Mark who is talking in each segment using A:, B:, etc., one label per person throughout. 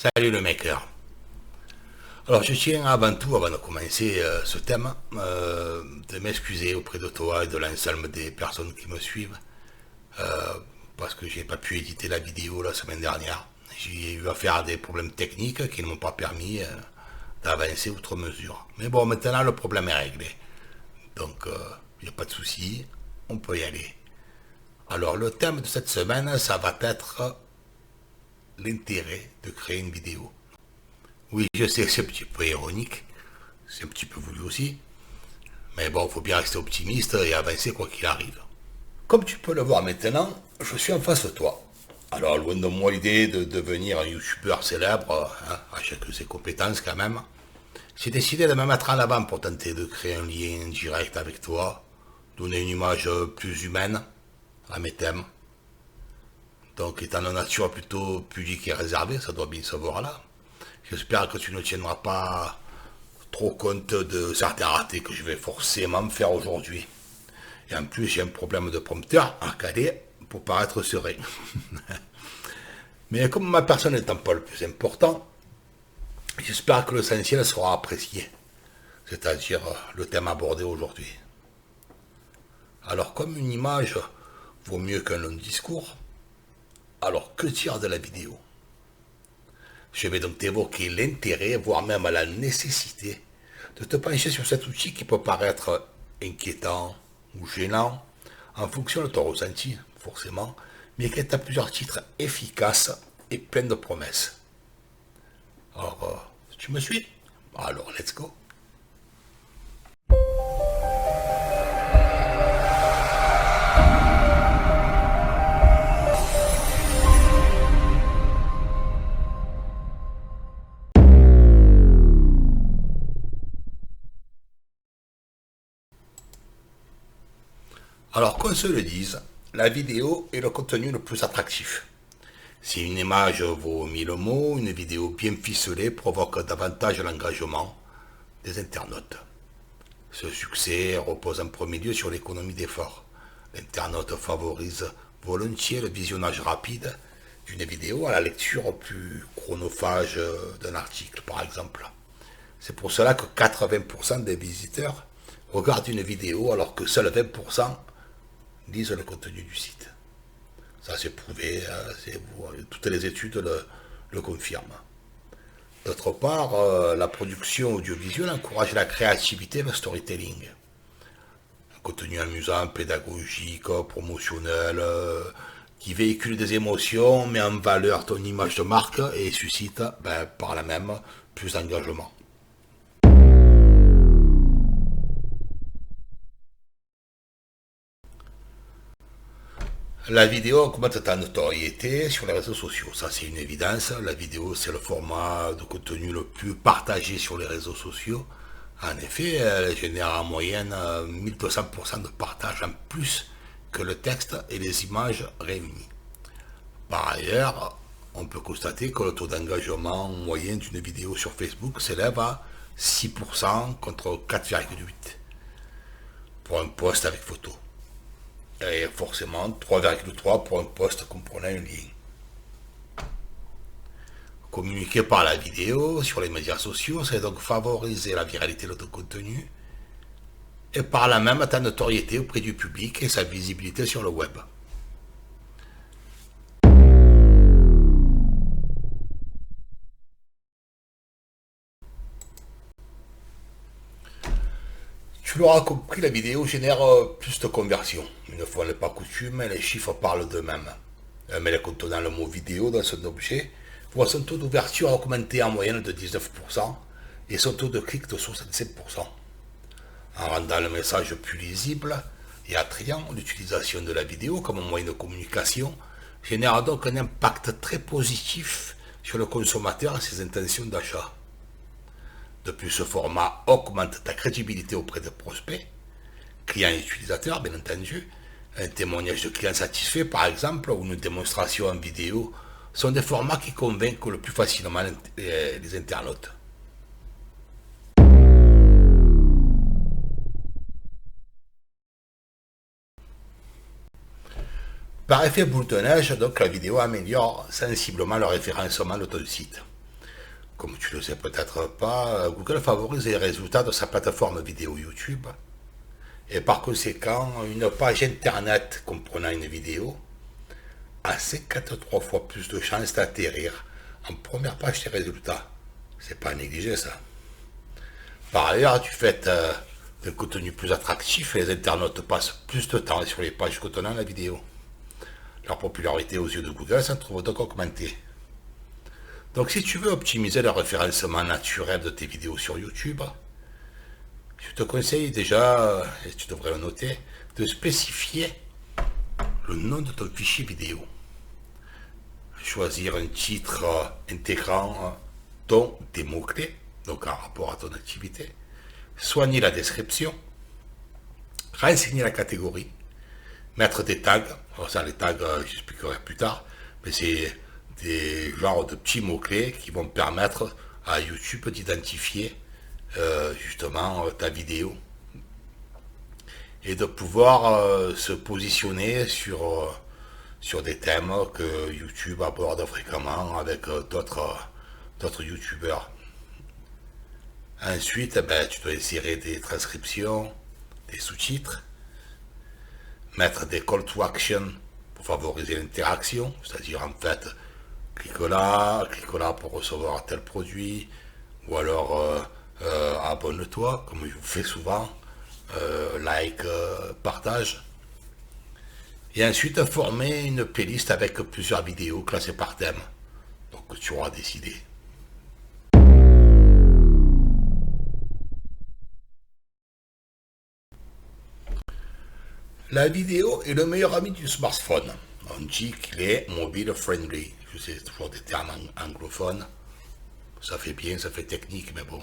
A: Salut le maker. Alors je tiens avant tout, avant de commencer ce thème, de m'excuser auprès de toi et de l'ensemble des personnes qui me suivent, parce que j'ai pas pu éditer la vidéo la semaine dernière. J'ai eu affaire à des problèmes techniques qui ne m'ont pas permis d'avancer outre mesure. Mais bon, maintenant le problème est réglé. Donc il n'y a pas de souci, on peut y aller. Alors le thème de cette semaine, ça va être l'intérêt de créer une vidéo. Oui, je sais, c'est un petit peu ironique, c'est un petit peu voulu aussi, mais bon, il faut bien rester optimiste et avancer quoi qu'il arrive. Comme tu peux le voir maintenant, je suis en face de toi. Alors, loin de moi l'idée de devenir un youtubeur célèbre, hein, avec ses compétences quand même, j'ai décidé de me mettre en avant pour tenter de créer un lien direct avec toi, donner une image plus humaine à mes thèmes. Donc, étant de nature plutôt pudique et réservée, ça doit bien se voir là. J'espère que tu ne tiendras pas trop compte de certains ratés que je vais forcément me faire aujourd'hui. Et en plus, j'ai un problème de prompteur arcadé pour paraître serein. Mais comme ma personne est un peu le plus important, j'espère que l'essentiel sera apprécié, c'est-à-dire le thème abordé aujourd'hui. Alors, comme une image vaut mieux qu'un long discours, alors que dire de la vidéo? Je vais donc t'évoquer l'intérêt, voire même la nécessité, de te pencher sur cet outil qui peut paraître inquiétant ou gênant, en fonction de ton ressenti, forcément, mais qui est à plusieurs titres efficace et plein de promesses. Alors, tu me suis? Alors, let's go. Alors, qu'on se le dise, la vidéo est le contenu le plus attractif. Si une image vaut 1000 mots, une vidéo bien ficelée provoque davantage l'engagement des internautes. Ce succès repose en premier lieu sur l'économie d'effort. L'internaute favorise volontiers le visionnage rapide d'une vidéo à la lecture plus chronophage d'un article, par exemple. C'est pour cela que 80% des visiteurs regardent une vidéo alors que seuls 20% lisent le contenu du site. Ça c'est prouvé, toutes les études le confirment. D'autre part, la production audiovisuelle encourage la créativité et le storytelling. Un contenu amusant, pédagogique, promotionnel, qui véhicule des émotions, met en valeur ton image de marque et suscite par là même plus d'engagement. La vidéo augmente ta notoriété sur les réseaux sociaux, ça c'est une évidence. La vidéo c'est le format de contenu le plus partagé sur les réseaux sociaux. En effet, elle génère en moyenne 1200% de partage en plus que le texte et les images réunies. Par ailleurs, on peut constater que le taux d'engagement moyen d'une vidéo sur Facebook s'élève à 6% contre 4,8% pour un post avec photo. Et forcément 3,3 pour un post comprenant un lien. Communiquer par la vidéo sur les médias sociaux, c'est donc favoriser la viralité de ton contenu et par là même ta notoriété auprès du public et sa visibilité sur le web. Tu l'auras compris, la vidéo génère plus de conversions. Une fois n'est pas coutume, les chiffres parlent d'eux-mêmes. Mais les contenant le mot vidéo dans son objet voit son taux d'ouverture augmenter en moyenne de 19% et son taux de clic de 67%. En rendant le message plus lisible et attrayant, l'utilisation de la vidéo comme moyen de communication génère donc un impact très positif sur le consommateur et ses intentions d'achat. De plus, ce format augmente ta crédibilité auprès des prospects, clients et utilisateurs, bien entendu. Un témoignage de client satisfait, par exemple, ou une démonstration en vidéo, sont des formats qui convainquent le plus facilement les internautes. Par effet boule de neige, donc la vidéo améliore sensiblement le référencement de ton site. Comme tu le sais peut-être pas, Google favorise les résultats de sa plateforme vidéo YouTube. Et par conséquent, une page internet comprenant une vidéo a 53 fois plus de chances d'atterrir en première page des résultats. C'est pas négligé ça. Par ailleurs, du fait de contenu plus attractif, les internautes passent plus de temps sur les pages contenant la vidéo. Leur popularité aux yeux de Google s'en trouve donc augmentée. Donc si tu veux optimiser le référencement naturel de tes vidéos sur YouTube, je te conseille déjà, et tu devrais le noter, de spécifier le nom de ton fichier vidéo. Choisir un titre intégrant tes mots-clés, donc en rapport à ton activité. Soigner la description. Renseigner la catégorie. Mettre des tags. Alors ça, les tags, j'expliquerai plus tard, mais c'est des genres de petits mots-clés qui vont permettre à YouTube d'identifier justement ta vidéo et de pouvoir se positionner sur des thèmes que YouTube aborde fréquemment avec d'autres YouTubeurs. Ensuite, tu dois insérer des transcriptions, des sous-titres, mettre des call to action pour favoriser l'interaction, c'est-à-dire en fait, clique là pour recevoir tel produit, ou alors abonne-toi, comme je vous fais souvent, like, partage. Et ensuite, former une playlist avec plusieurs vidéos classées par thème, donc tu auras décidé. La vidéo est le meilleur ami du smartphone. On dit qu'il est mobile friendly. Je sais, c'est toujours des termes anglophones. Ça fait bien, ça fait technique, mais bon,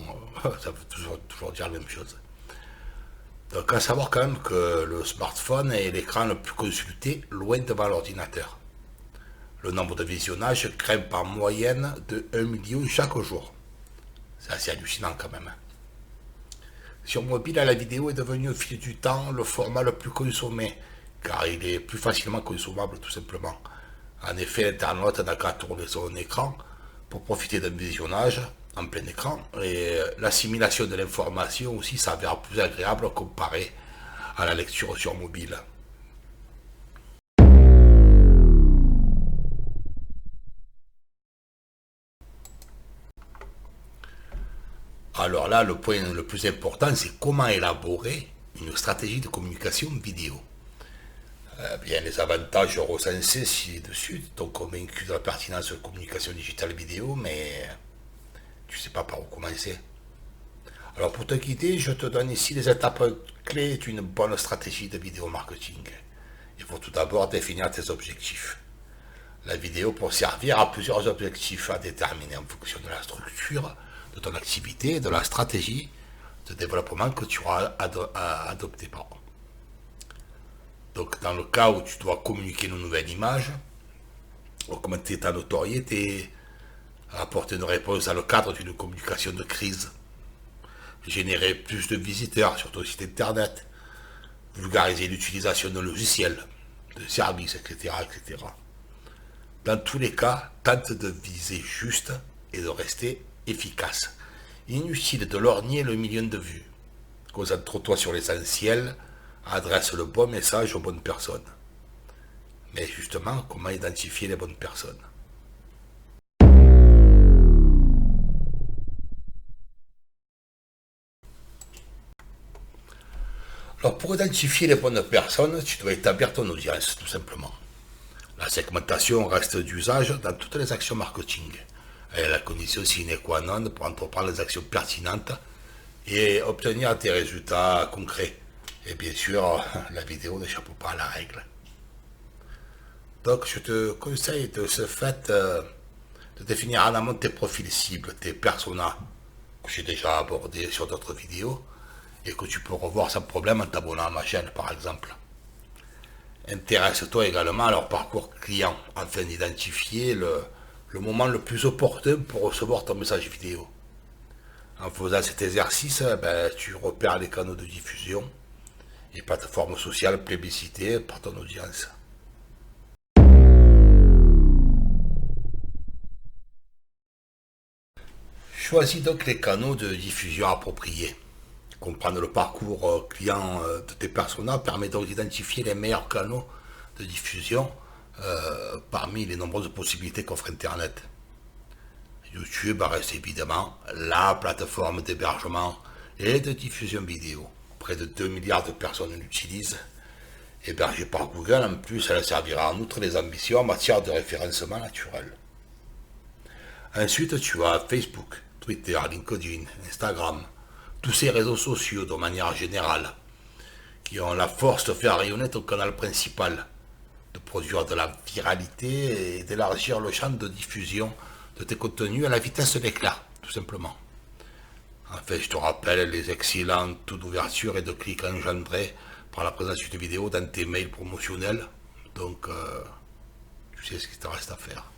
A: ça veut toujours dire la même chose. Donc, à savoir quand même que le smartphone est l'écran le plus consulté loin devant l'ordinateur. Le nombre de visionnages grimpe par moyenne de 1 million chaque jour. C'est assez hallucinant quand même. Sur mobile, la vidéo est devenue au fil du temps le format le plus consommé, car il est plus facilement consommable tout simplement. En effet, l'internaute n'a qu'à tourner son écran pour profiter d'un visionnage en plein écran, et l'assimilation de l'information aussi s'avère plus agréable comparé à la lecture sur mobile. Alors là, le point le plus important, c'est comment élaborer une stratégie de communication vidéo. Bien, les avantages recensés ci-dessus t'ont convaincu de la pertinence de la communication digitale vidéo, mais tu ne sais pas par où commencer. Alors pour te guider, je te donne ici les étapes clés d'une bonne stratégie de vidéo marketing. Il faut tout d'abord définir tes objectifs. La vidéo peut servir à plusieurs objectifs à déterminer en fonction de la structure de ton activité et de la stratégie de développement que tu auras adopté. Donc dans le cas où tu dois communiquer une nouvelle image, augmenter ta notoriété, apporter une réponse dans le cadre d'une communication de crise, générer plus de visiteurs sur ton site internet, vulgariser l'utilisation de logiciels, de services, etc., etc. Dans tous les cas, tente de viser juste et de rester efficace. Inutile de lorgner le million de vues. Concentre-toi sur l'essentiel, adresse le bon message aux bonnes personnes. Mais justement, comment identifier les bonnes personnes? Alors pour identifier les bonnes personnes, tu dois établir ton audience, tout simplement. La segmentation reste d'usage dans toutes les actions marketing. Elle est la condition sine qua non pour entreprendre les actions pertinentes et obtenir des résultats concrets. Et bien sûr, la vidéo n'échappe pas à la règle. Donc je te conseille de ce fait de définir en amont tes profils cibles, tes personas que j'ai déjà abordés sur d'autres vidéos et que tu peux revoir sans problème en t'abonnant à ma chaîne par exemple. Intéresse-toi également à leur parcours client afin d'identifier le moment le plus opportun pour recevoir ton message vidéo. En faisant cet exercice, tu repères les canaux de diffusion et plateformes sociales plébiscitées par ton audience. Choisis donc les canaux de diffusion appropriés. Comprendre le parcours client de tes personas permet donc d'identifier les meilleurs canaux de diffusion parmi les nombreuses possibilités qu'offre Internet. YouTube reste évidemment la plateforme d'hébergement et de diffusion vidéo. Près de 2 milliards de personnes l'utilisent. Hébergée par Google, en plus, elle servira en outre les ambitions en matière de référencement naturel. Ensuite, tu as Facebook, Twitter, LinkedIn, Instagram, tous ces réseaux sociaux de manière générale, qui ont la force de faire rayonner ton canal principal, de produire de la viralité et d'élargir le champ de diffusion de tes contenus à la vitesse de l'éclair, tout simplement. Enfin, je te rappelle les excellents taux d'ouverture et de clics engendrés par la présence d'une vidéo dans tes mails promotionnels. Donc, tu sais ce qu'il te reste à faire.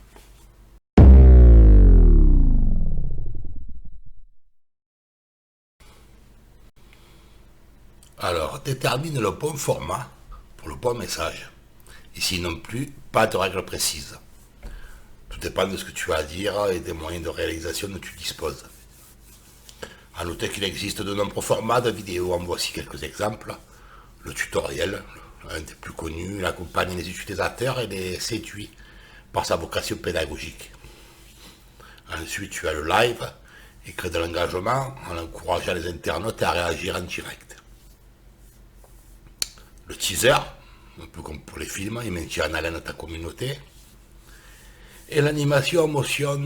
A: Alors, détermine le bon format pour le bon message. Ici non plus, pas de règles précises. Tout dépend de ce que tu as à dire et des moyens de réalisation dont tu disposes. A noter qu'il existe de nombreux formats de vidéos, en voici quelques exemples. Le tutoriel, un des plus connus, il accompagne les utilisateurs et les séduit par sa vocation pédagogique. Ensuite, tu as le live, et crée de l'engagement en encourageant les internautes à réagir en direct. Le teaser, un peu comme pour les films, il maintient en haleine ta communauté. Et l'animation motion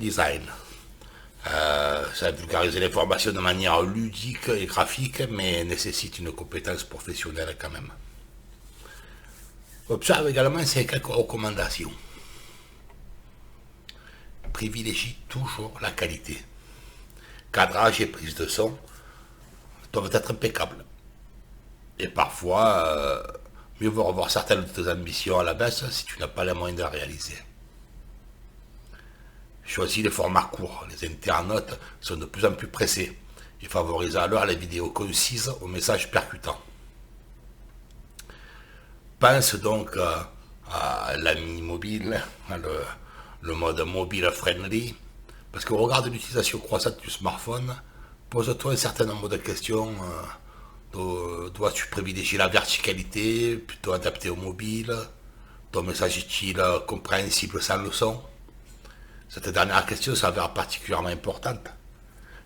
A: design. Ça vulgarise l'information de manière ludique et graphique, mais nécessite une compétence professionnelle quand même. Observe également ces quelques recommandations. Privilégie toujours la qualité. Cadrage et prise de son doivent être impeccables. Et parfois, mieux vaut revoir certaines de tes ambitions à la baisse si tu n'as pas les moyens de la réaliser. Choisis les formats courts. Les internautes sont de plus en plus pressés et favorisent alors les vidéos concises aux messages percutants. Pense donc à l'ami mobile, le mode mobile friendly, parce qu'au regard de l'utilisation croissante du smartphone, pose-toi un certain nombre de questions. Dois-tu privilégier la verticalité, plutôt adapté au mobile? Ton message est-il compréhensible sans le son? Cette dernière question s'avère particulièrement importante.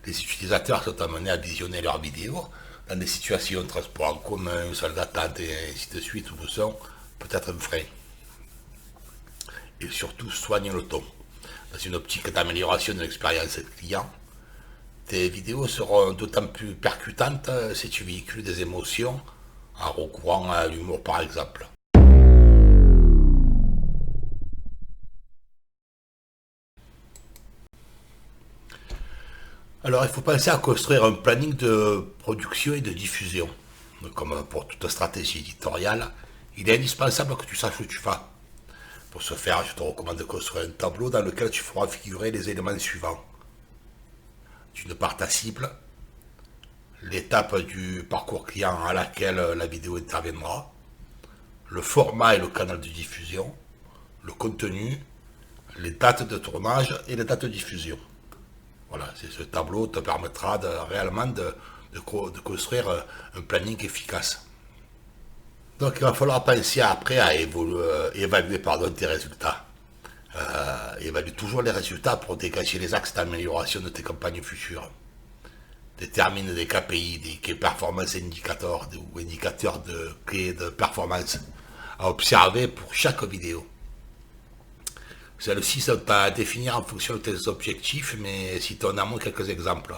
A: Les utilisateurs sont amenés à visionner leurs vidéos dans des situations de transport en commun, salle d'attente et ainsi de suite où le son peut être un frein. Et surtout, soigne le ton. Dans une optique d'amélioration de l'expérience client, tes vidéos seront d'autant plus percutantes si tu véhicules des émotions en recourant à l'humour par exemple. Alors, il faut penser à construire un planning de production et de diffusion. Comme pour toute stratégie éditoriale, il est indispensable que tu saches où tu vas. Pour ce faire, je te recommande de construire un tableau dans lequel tu feras figurer les éléments suivants. D'une part ta cible, l'étape du parcours client à laquelle la vidéo interviendra, le format et le canal de diffusion, le contenu, les dates de tournage et les dates de diffusion. Voilà, ce tableau te permettra réellement de construire un planning efficace. Donc il va falloir penser après à évaluer tes résultats. Évalue toujours les résultats pour dégager les axes d'amélioration de tes campagnes futures. Détermine des KPI, des Key Performance Indicators ou indicateurs de clés de performance à observer pour chaque vidéo. Celles-ci sont à définir en fonction de tes objectifs, mais cite en amont quelques exemples.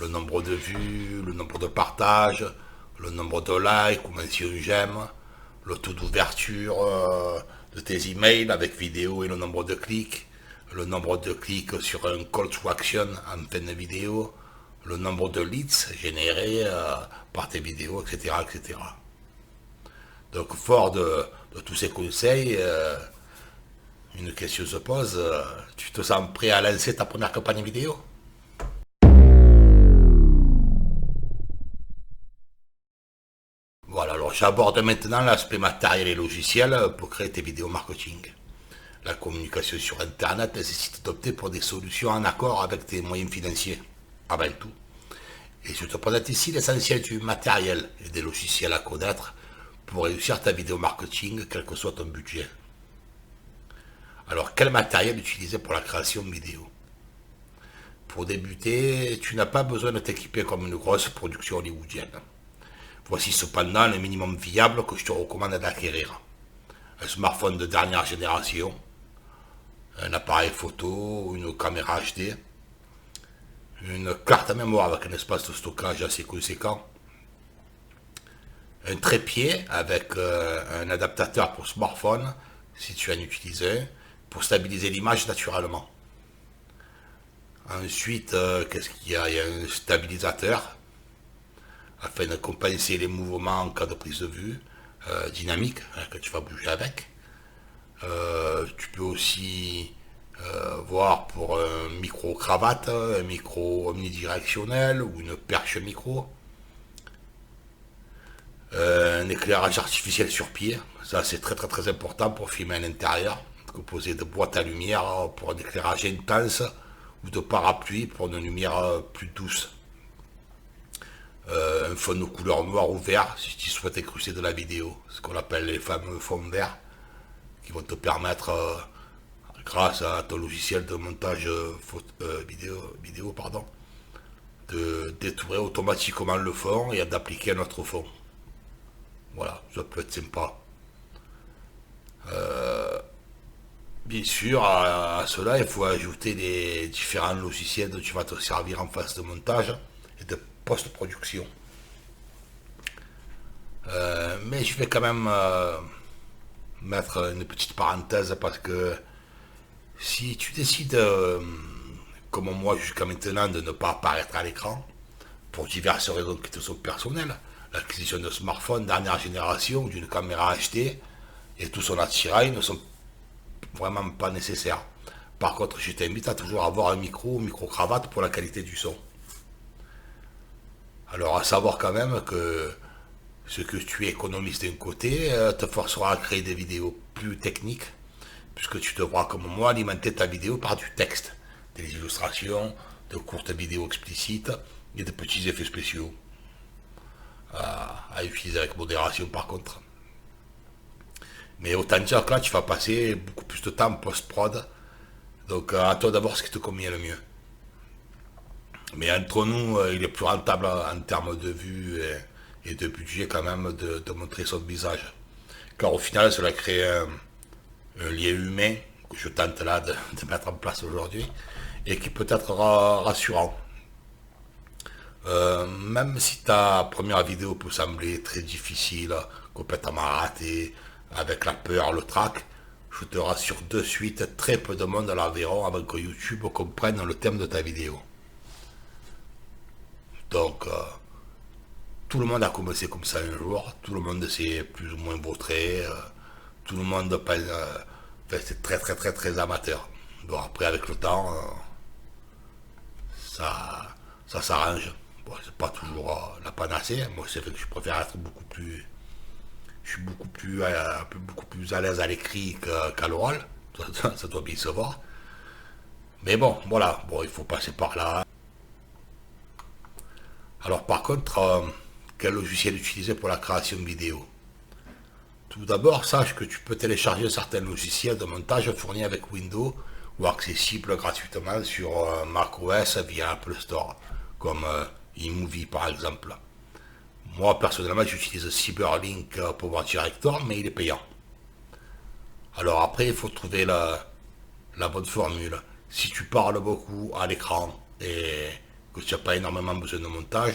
A: Le nombre de vues, le nombre de partages, le nombre de likes ou mentions j'aime, le taux d'ouverture de tes emails avec vidéo et le nombre de clics sur un call to action en fin de vidéo, le nombre de leads générés par tes vidéos, etc. etc. Donc, fort de tous ces conseils, une question se pose, tu te sens prêt à lancer ta première campagne vidéo? Voilà, alors j'aborde maintenant l'aspect matériel et logiciel pour créer tes vidéos marketing. La communication sur Internet nécessite d'opter pour des solutions en accord avec tes moyens financiers, avant tout. Et je te présente ici l'essentiel du matériel et des logiciels à connaître pour réussir ta vidéo marketing, quel que soit ton budget. Alors, quel matériel utiliser pour la création de vidéo? Pour débuter, tu n'as pas besoin de t'équiper comme une grosse production hollywoodienne. Voici cependant le minimum viable que je te recommande d'acquérir. Un smartphone de dernière génération, un appareil photo, une caméra HD, une carte à mémoire avec un espace de stockage assez conséquent, un trépied avec un adaptateur pour smartphone, si tu en utilises un, pour stabiliser l'image naturellement. Ensuite, qu'est-ce qu'il y a? Il y a un stabilisateur afin de compenser les mouvements en cas de prise de vue dynamique que tu vas bouger avec. Tu peux aussi voir pour un micro-cravate, un micro omnidirectionnel ou une perche micro. Un éclairage artificiel sur pied, ça c'est très très très important pour filmer à l'intérieur, composé de boîtes à lumière pour un éclairage intense ou de parapluie pour une lumière plus douce. Un fond de couleur noir ou vert si tu souhaites incruster de la vidéo, ce qu'on appelle les fameux fonds verts qui vont te permettre, grâce à ton logiciel de montage vidéo, de détourer automatiquement le fond et d'appliquer un autre fond. Voilà, ça peut être sympa. Bien sûr, à cela, il faut ajouter les différents logiciels dont tu vas te servir en phase de montage et de post-production. Mais je vais quand même mettre une petite parenthèse parce que si tu décides, comme moi jusqu'à maintenant, de ne pas apparaître à l'écran, pour diverses raisons qui te sont personnelles, l'acquisition de smartphones dernière génération ou d'une caméra HD et tout son attirail ne sont vraiment pas nécessaires. Par contre, je t'invite à toujours avoir un micro-cravate pour la qualité du son. Alors, à savoir quand même que ce que tu économises d'un côté te forcera à créer des vidéos plus techniques, puisque tu devras, comme moi, alimenter ta vidéo par du texte, des illustrations, de courtes vidéos explicites et de petits effets spéciaux. À utiliser avec modération par contre. Mais autant dire que là, tu vas passer beaucoup plus de temps en post-prod. Donc à toi d'avoir ce qui te convient le mieux. Mais entre nous, il est plus rentable en termes de vues et de budget quand même de montrer son visage. Car au final, cela crée un lien humain que je tente là de mettre en place aujourd'hui et qui peut être rassurant. Même si ta première vidéo peut sembler très difficile, complètement ratée, avec la peur, le trac, je te rassure de suite, très peu de monde la verront avant que YouTube comprenne le thème de ta vidéo. Donc, tout le monde a commencé comme ça un jour, tout le monde s'est plus ou moins vautré, tout le monde c'est très très très très amateur. Bon, après avec le temps, ça s'arrange. Bon, c'est pas toujours la panacée. Moi, c'est vrai que je préfère être beaucoup plus. Je suis beaucoup plus à l'aise à l'écrit qu'à l'oral. Ça doit bien se voir. Mais bon, voilà. Bon, il faut passer par là. Alors, par contre, quel logiciel utiliser pour la création de vidéos? Tout d'abord, sache que tu peux télécharger certains logiciels de montage fournis avec Windows ou accessibles gratuitement sur macOS via Apple Store, comme eMovie par exemple. Moi personnellement j'utilise Cyberlink Power Director, mais il est payant. Alors après il faut trouver la bonne formule. Si tu parles beaucoup à l'écran et que tu n'as pas énormément besoin de montage,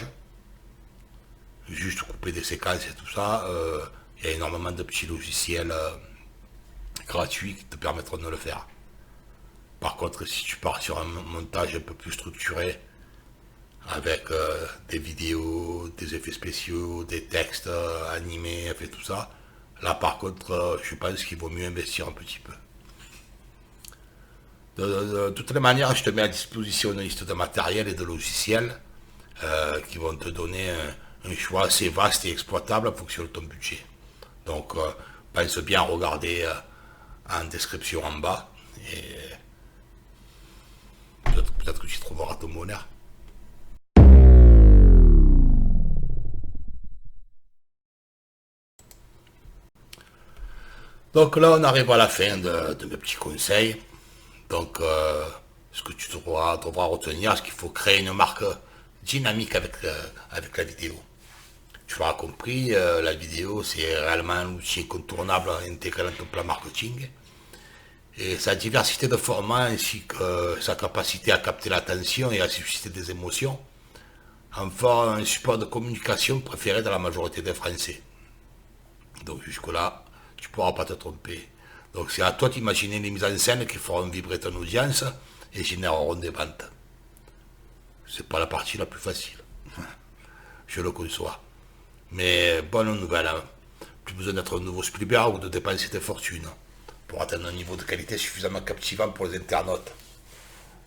A: juste couper des séquences et tout ça, il y a énormément de petits logiciels gratuits qui te permettront de le faire. Par contre, si tu pars sur un montage un peu plus structuré, avec des vidéos, des effets spéciaux, des textes animés, et tout ça, là par contre, je pense qu'il vaut mieux investir un petit peu. De toutes les manières, je te mets à disposition une liste de matériel et de logiciels qui vont te donner un choix assez vaste et exploitable en fonction de ton budget. Donc, pense bien à regarder en description en bas. Et peut-être que tu trouveras ton bonheur. Donc là, on arrive à la fin de mes petits conseils. Donc, ce que tu devras retenir, c'est qu'il faut créer une marque dynamique avec la vidéo. Tu l'auras compris, la vidéo, c'est réellement un outil incontournable intégré dans ton plan marketing. Et sa diversité de formats ainsi que sa capacité à capter l'attention et à susciter des émotions en font un support de communication préféré de la majorité des Français. Donc jusque-là, tu ne pourras pas te tromper. Donc c'est à toi d'imaginer les mises en scène qui feront vibrer ton audience et généreront des ventes. C'est pas la partie la plus facile. Je le conçois. Mais bonne nouvelle, hein. Plus besoin d'être un nouveau Spielberg ou de dépenser des fortunes pour atteindre un niveau de qualité suffisamment captivant pour les internautes.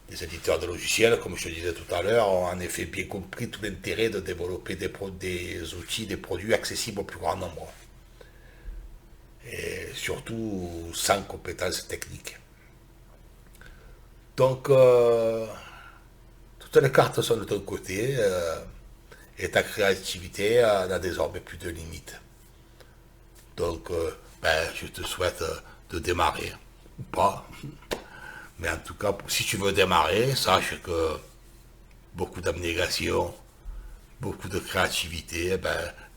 A: Les éditeurs de logiciels, comme je te disais tout à l'heure, ont en effet bien compris tout l'intérêt de développer des outils, des produits accessibles au plus grand nombre. Et surtout sans compétences techniques. Donc, toutes les cartes sont de ton côté et ta créativité n'a désormais plus de limites. Donc, je te souhaite de démarrer, ou pas. Mais en tout cas, si tu veux démarrer, sache que beaucoup d'abnégation, beaucoup de créativité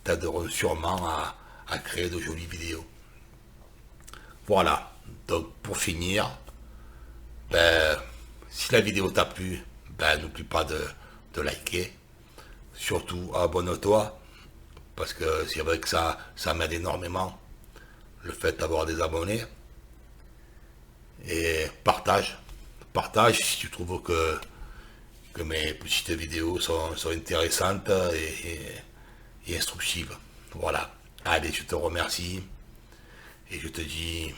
A: t'aideront sûrement à créer de jolies vidéos. Voilà, donc pour finir, si la vidéo t'a plu, n'oublie pas de liker. Surtout abonne-toi, parce que c'est vrai que ça m'aide énormément, le fait d'avoir des abonnés. Et partage si tu trouves que mes petites vidéos sont intéressantes et instructives. Voilà, allez, je te remercie et je te dis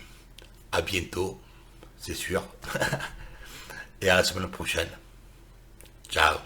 A: à bientôt, c'est sûr, et à la semaine prochaine. Ciao.